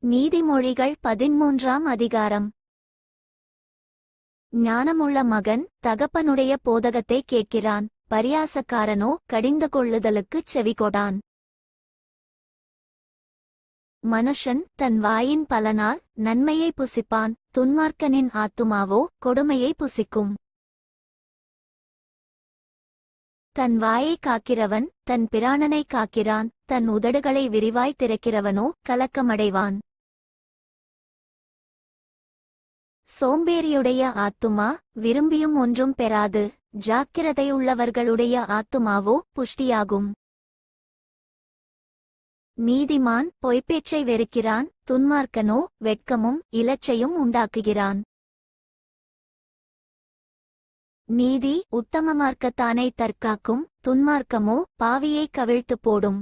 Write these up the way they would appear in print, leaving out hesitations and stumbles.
நீதிமொழிகள் 13ஆம் அதிகாரம். ஞானமுள்ள மகன் தகப்பனுடைய போதகத்தை கேட்கிறான், பரியாசக்காரனோ கடிந்து கொள்ளுதலுக்குச் செவிகொடான். மனுஷன் தன் வாயின் பலனால் நன்மையை புசிப்பான், துன்மார்க்கனின் ஆத்துமாவோ கொடுமையை புசிக்கும். தன் வாயை காக்கிறவன் தன் பிராணனை காக்கிறான், தன் உதடுகளை விரிவாய் திறக்கிறவனோ கலக்கமடைவான். சோம்பேறியுடைய ஆத்துமா விரும்பியும் ஒன்றும் பெறாது, ஜாக்கிரதையுள்ளவர்களுடைய ஆத்துமாவோ புஷ்டியாகும். நீதிமான் பொய்ப்பேச்சை வெறுக்கிறான், துன்மார்க்கனோ வெட்கமும் இலச்சையும் உண்டாக்குகிறான். நீதி உத்தம மார்க்கத்தானை தற்காக்கும், துன்மார்க்கமோ பாவியை கவிழ்த்து போடும்.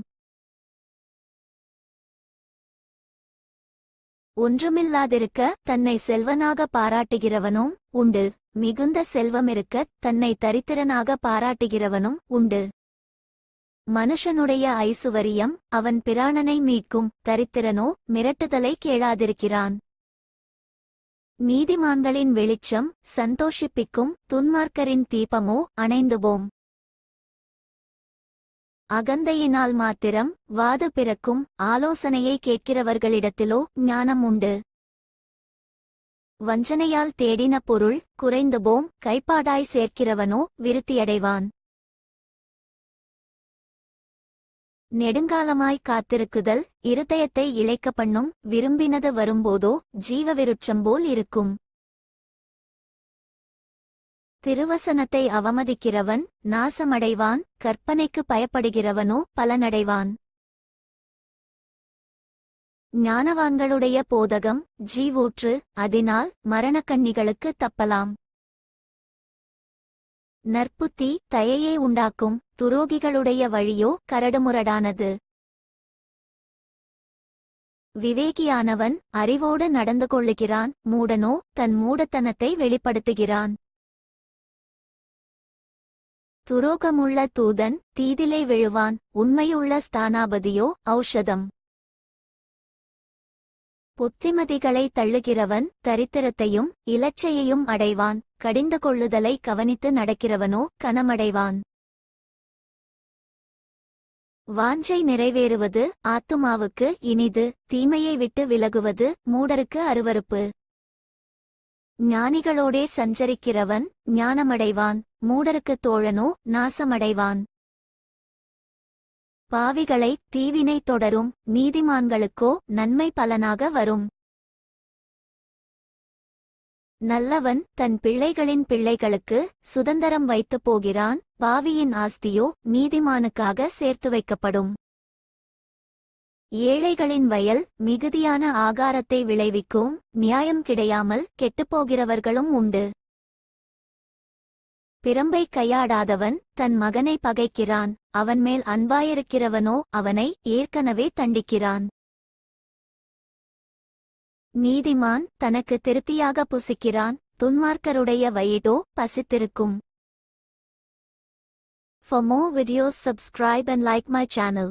ஒன்றுமில்லாதிருக்க தன்னை செல்வனாக பாராட்டுகிறவனும் உண்டு, மிகுந்த செல்வமிருக்க தன்னை தரித்திரனாக பாராட்டுகிறவனும் உண்டு. மனுஷனுடைய ஐசுவரியம் அவன் பிராணனை மீட்கும், தரித்திரனோ மிரட்டுதலை கேளாதிருக்கிறான். நீதிமான்களின் வெளிச்சம் சந்தோஷிப்பிக்கும், துன்மார்க்கரின் தீபமோ அணைந்துபோம். அகந்தையினால் மாத்திரம் வாது பிறக்கும், ஆலோசனையை கேட்கிறவர்களிடத்திலோ ஞானம் உண்டு. வஞ்சனையால் தேடின பொருள் குறைந்துபோம், கைப்பாடாய் சேர்க்கிறவனோ விருத்தியடைவான். நெடுங்காலமாய் காத்திருக்குதல் இருதயத்தை இளைக்க பண்ணும், விரும்பினது வரும்போதோ ஜீவவிருட்சம்போல் இருக்கும். திருவசனத்தை அவமதிக்கிறவன் நாசமடைவான், கற்பனைக்கு பயப்படுகிறவனோ பலனடைவான். ஞானவான்களுடைய போதகம் ஜீவூற்று, அதனால் மரணக்கண்ணிகளுக்கு தப்பலாம். நற்புத்தி தயையே உண்டாக்கும், துரோகிகளுடைய வழியோ கரடுமுரடானது. விவேகியானவன் அறிவோடு நடந்து கொள்ளுகிறான், மூடனோ தன் மூடத்தனத்தை வெளிப்படுத்துகிறான். துரோகமுள்ள தூதன் தீதிலே விழுவான், உண்மையுள்ள ஸ்தானாபதியோ ஔஷதம். புத்திமதிகளை தள்ளுகிறவன் தரித்திரத்தையும் இலச்சையையும் அடைவான், கடிந்து கொள்ளுதலை கவனித்து நடக்கிறவனோ கனமடைவான். வாஞ்சை நிறைவேறுவது ஆத்துமாவுக்கு இனிது, தீமையை விட்டு விலகுவது மூடருக்கு அருவருப்பு. ஞானிகளோடே சஞ்சரிக்கிறவன் ஞானமடைவான், மூடருக்கு தோழனோ நாசமடைவான். பாவிகளை தீவினை தொடரும், நீதிமான்களுக்கோ நன்மை பலனாக வரும். நல்லவன் தன் பிள்ளைகளின் பிள்ளைகளுக்கு சுதந்தரம் வைத்துப் போகிறான், பாவியின் ஆஸ்தியோ நீதிமானுக்காக சேர்த்து வைக்கப்படும். ஏழைகளின் வயல் மிகுதியான ஆகாரத்தை விளைவிக்கும், நியாயம் கிடையாமல் கெட்டுப்போகிறவர்களும் உண்டு. பிரம்பை கையாடாதவன் தன் மகனை பகைக்கிறான், அவன்மேல் அன்பாயிருக்கிறவனோ அவனை ஏற்கனவே தண்டிக்கிறான். நீதிமான் தனக்கு திருப்தியாக புசிக்கிறான், துன்மார்க்கருடைய வயிறோ பசித்திருக்கும். For more videos subscribe and like my channel.